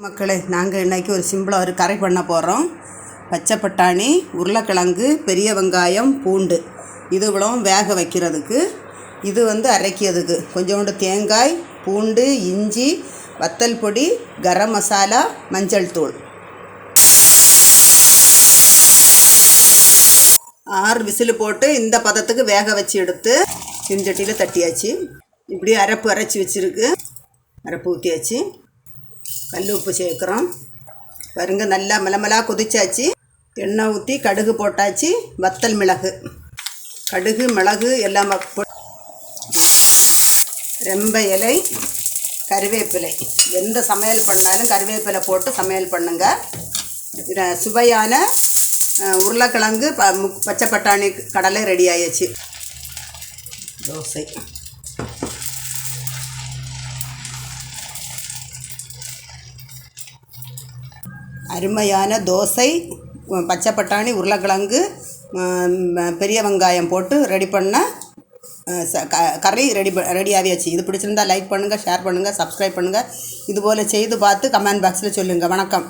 மக்களே, நாங்கள் இன்றைக்கி ஒரு சிம்பிளாக ஒரு கரை பண்ண போகிறோம். பச்சை பட்டாணி, உருளைக்கிழங்கு, பெரிய வெங்காயம், பூண்டு இது இவ்வளவும் வேக வைக்கிறதுக்கு. இது அரைக்கிறதுக்கு கொஞ்சோண்டு தேங்காய், பூண்டு, இஞ்சி, வத்தல் பொடி, கரம் மசாலா, மஞ்சள் தூள். 6 விசில் போட்டு இந்த பதத்துக்கு வேக வச்சு எடுத்து சிஞ்சட்டியில் தட்டியாச்சு. இப்படி அரைப்பு அரைச்சி வச்சுருக்கு. அரைப்பு ஊற்றியாச்சு. கல் உப்பு சேர்க்குறோம். பாருங்க, நல்லா மிளமெலாக கொதிச்சாச்சு. எண்ணெய் ஊற்றி கடுகு போட்டாச்சு. வத்தல் மிளகு, கடுகு மிளகு எல்லாம் ரெம்ப இலை, கருவேப்பிலை. எந்த சமையல் பண்ணாலும் கருவேப்பிலை போட்டு சமையல் பண்ணுங்க. சுவையான உருளைக்கிழங்கு பச்சை பட்டாணி கடலை ரெடி ஆயிடுச்சு. தோசை அருமையான தோசை, பச்சை பட்டாணி, உருளைக்கிழங்கு, பெரிய வெங்காயம் போட்டு ரெடி பண்ண கறி ரெடி ஆகியாச்சு. இது பிடிச்சிருந்தால் லைக் பண்ணுங்கள், ஷேர் பண்ணுங்கள், சப்ஸ்கிரைப் பண்ணுங்கள். இதுபோல் செய்து பார்த்து கமெண்ட் பாக்ஸில் சொல்லுங்கள். வணக்கம்.